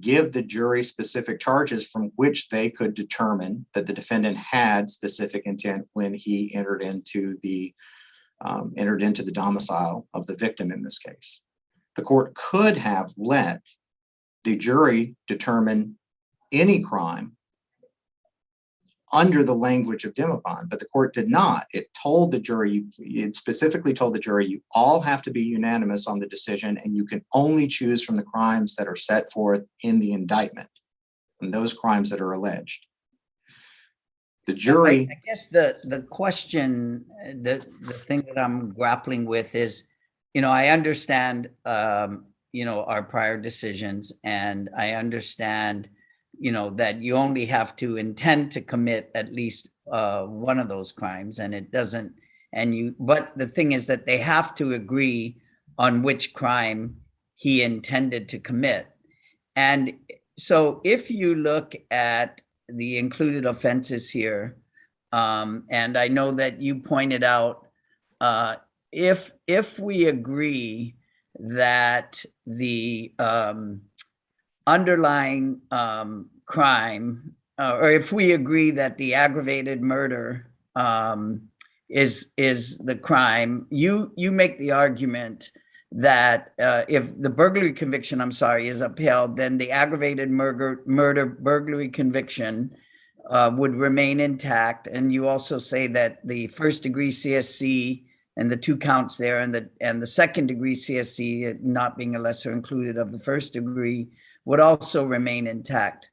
give the jury specific charges from which they could determine that the defendant had specific intent when he entered into the domicile of the victim in this case. The court could have let the jury determine any crime under the language of Dimapon, but the court did not. It specifically told the jury, you all have to be unanimous on the decision, and you can only choose from the crimes that are set forth in the indictment and those crimes that are alleged. The jury— I guess the question, the thing that I'm grappling with is, I understand, our prior decisions, and I understand that you only have to intend to commit at least one of those crimes, and it doesn't, but the thing is that they have to agree on which crime he intended to commit. And so if you look at the included offenses here, and I know that you pointed out, if we agree that the underlying crime, or if we agree that the aggravated murder is the crime, you make the argument that if the burglary conviction, I'm sorry, is upheld, then the aggravated murder burglary conviction would remain intact. And you also say that the first degree CSC and the 2 counts there and the second degree CSC not being a lesser included of the first degree would also remain intact.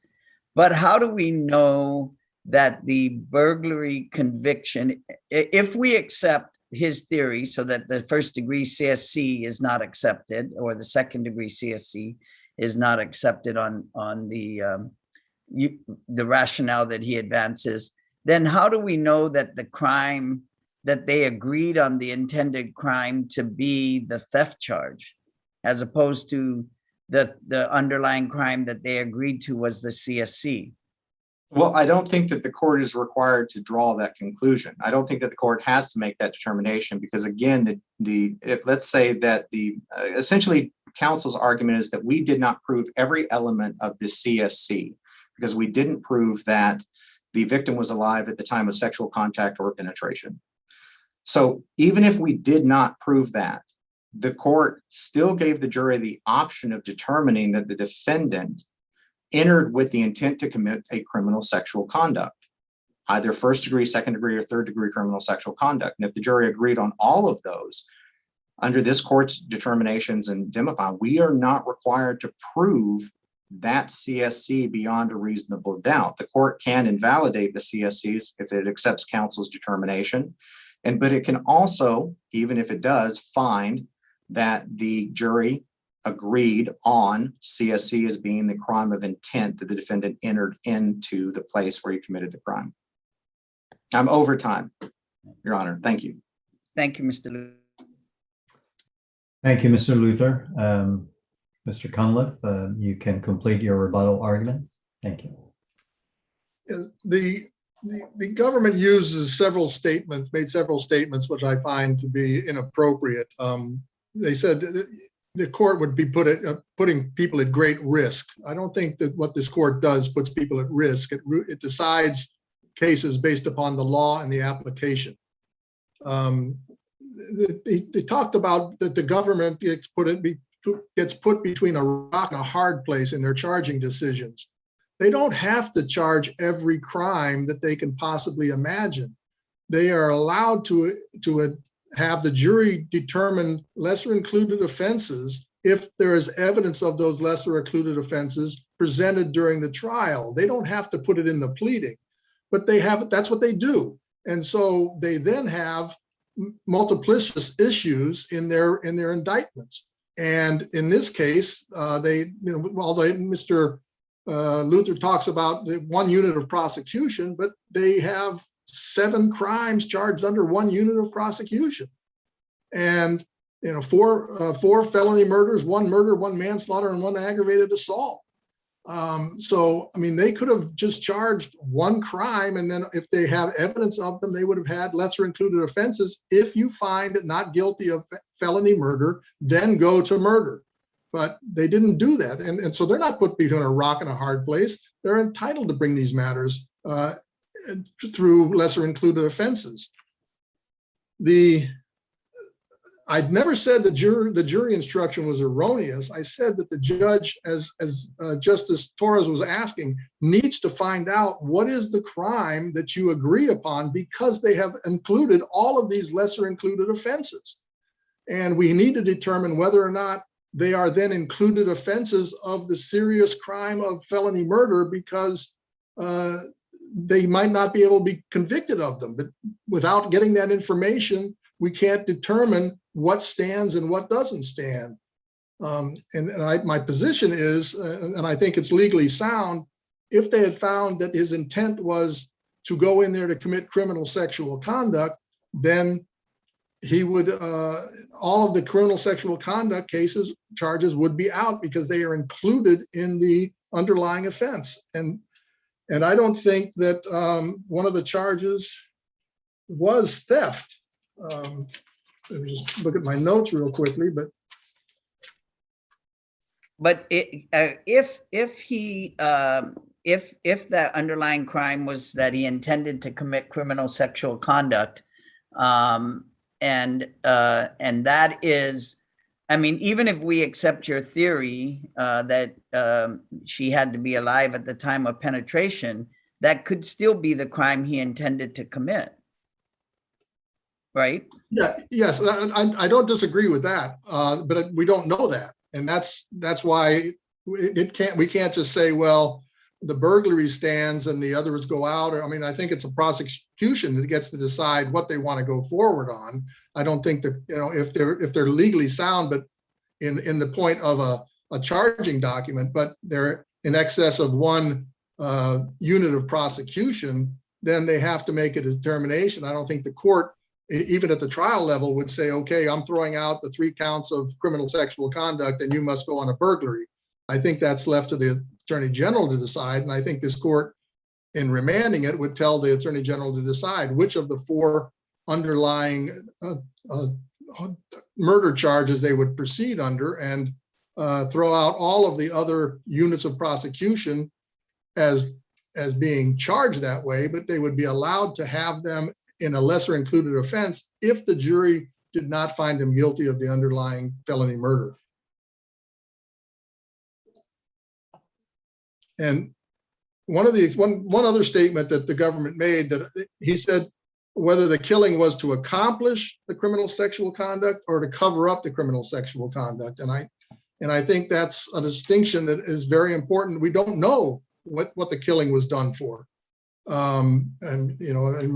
But how do we know that the burglary conviction, if we accept his theory so that the first degree CSC is not accepted or the second degree CSC is not accepted on the rationale that he advances, then how do we know that the crime that they agreed on, the intended crime to be the theft charge, as opposed to the underlying crime that they agreed to was the CSC? Well, I don't think that the court is required to draw that conclusion. I don't think that the court has to make that determination because, again, let's say that essentially counsel's argument is that we did not prove every element of the CSC because we didn't prove that the victim was alive at the time of sexual contact or penetration. So even if we did not prove that, the court still gave the jury the option of determining that the defendant entered with the intent to commit a criminal sexual conduct, either first degree, second degree, or third degree criminal sexual conduct. And if the jury agreed on all of those, under this court's determinations and Demopon, we are not required to prove that CSC beyond a reasonable doubt. The court can invalidate the CSCs if it accepts counsel's determination, but it can also, even if it does, find that the jury agreed on CSC as being the crime of intent that the defendant entered into the place where he committed the crime. I'm over time, Your Honor. Thank you. Thank you, Mr. Luther. Thank you, Mr. Luther. Mr. Cunliffe, you can complete your rebuttal arguments. Thank you. The government uses made several statements, which I find to be inappropriate. They said the court would be putting people at great risk. I don't think that what this court does puts people at risk. It decides cases based upon the law and the application. They talked about that the government gets put between a rock and a hard place in their charging decisions. They don't have to charge every crime that they can possibly imagine. They are allowed to have the jury determine lesser included offenses if there is evidence of those lesser included offenses presented during the trial. They don't have to put it in the pleading, but that's what they do. And so they then have multiplicious issues in their indictments. And in this case, Mr. Luther talks about the 1 unit of prosecution, but they have 7 crimes charged under 1 unit of prosecution, and 4 felony murders, 1 murder, 1 manslaughter, and 1 aggravated assault. So I mean, they could have just charged 1 crime, and then if they have evidence of them, they would have had lesser included offenses. If you find it not guilty of felony murder, then go to murder. But they didn't do that. And so they're not put between a rock and a hard place. They're entitled to bring these matters through lesser included offenses. I'd never said the jury instruction was erroneous. I said that the judge, as Justice Torres was asking, needs to find out what is the crime that you agree upon, because they have included all of these lesser included offenses. And we need to determine whether or not they are then included offenses of the serious crime of felony murder, because they might not be able to be convicted of them. But without getting that information, we can't determine what stands and what doesn't stand. My position is, and I think it's legally sound, if they had found that his intent was to go in there to commit criminal sexual conduct, then he would, all of the criminal sexual conduct charges would be out, because they are included in the underlying offense. And I don't think that one of the charges was theft. Let me just look at my notes real quickly, but if that underlying crime was that he intended to commit criminal sexual conduct, and that is I mean, even if we accept your theory that she had to be alive at the time of penetration, that could still be the crime he intended to commit. Right? Yeah, yes, I don't disagree with that, but we don't know that. And that's why we can't just say, well, the burglary stands and the others go out. I mean, I think it's a prosecution that gets to decide what they want to go forward on. I don't think that, if they're legally sound, but in the point of a charging document, but they're in excess of one unit of prosecution, then they have to make a determination. I don't think the court, even at the trial level, would say, okay, I'm throwing out the 3 counts of criminal sexual conduct and you must go on a burglary. I think that's left to the Attorney General to decide. And I think this court, in remanding it, would tell the Attorney General to decide which of the 4 underlying murder charges they would proceed under, and throw out all of the other units of prosecution as being charged that way, but they would be allowed to have them in a lesser included offense if the jury did not find him guilty of the underlying felony murder. And one other statement that the government made, that he said whether the killing was to accomplish the criminal sexual conduct or to cover up the criminal sexual conduct. And I think that's a distinction that is very important. We don't know what the killing was done for. And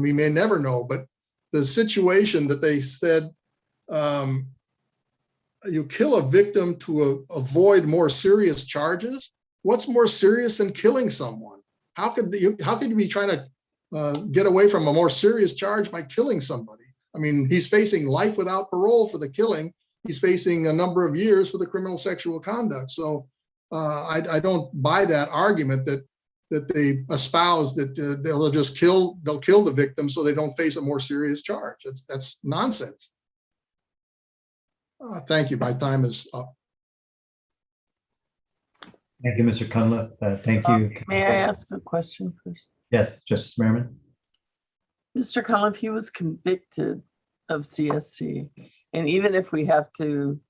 we may never know, but the situation that they said, you kill a victim to avoid more serious charges. What's more serious than killing someone? How could you be trying to get away from a more serious charge by killing somebody? I mean, he's facing life without parole for the killing. He's facing a number of years for the criminal sexual conduct. So I don't buy that argument that they espouse that they'll kill the victim so they don't face a more serious charge. That's nonsense. Thank you. My time is up. Thank you, Mr. Cunliffe. Thank you. May I ask a question first? Yes, Justice Merriman. Mr. Cunliffe, he was convicted of CSC. And even if we have to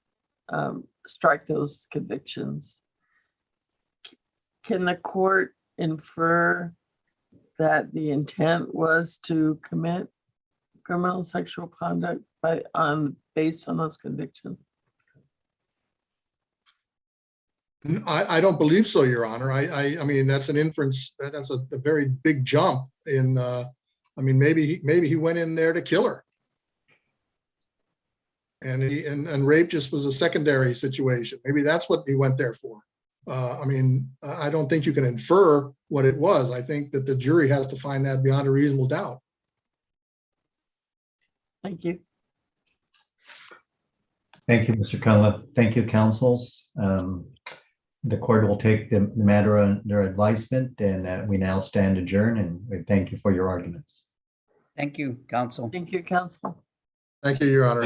strike those convictions, can the court infer that the intent was to commit criminal sexual conduct based on those convictions? I don't believe so, Your Honor. I mean, that's an inference. That's a very big jump in. I mean, maybe he went in there to kill her, and rape just was a secondary situation. Maybe that's what he went there for. I mean, I don't think you can infer what it was. I think that the jury has to find that beyond a reasonable doubt. Thank you. Thank you, Mr. Cunliffe. Thank you, counsels. The court will take the matter under advisement, and we now stand adjourned, and we thank you for your arguments. Thank you, counsel. Thank you, counsel. Thank you, Your Honor.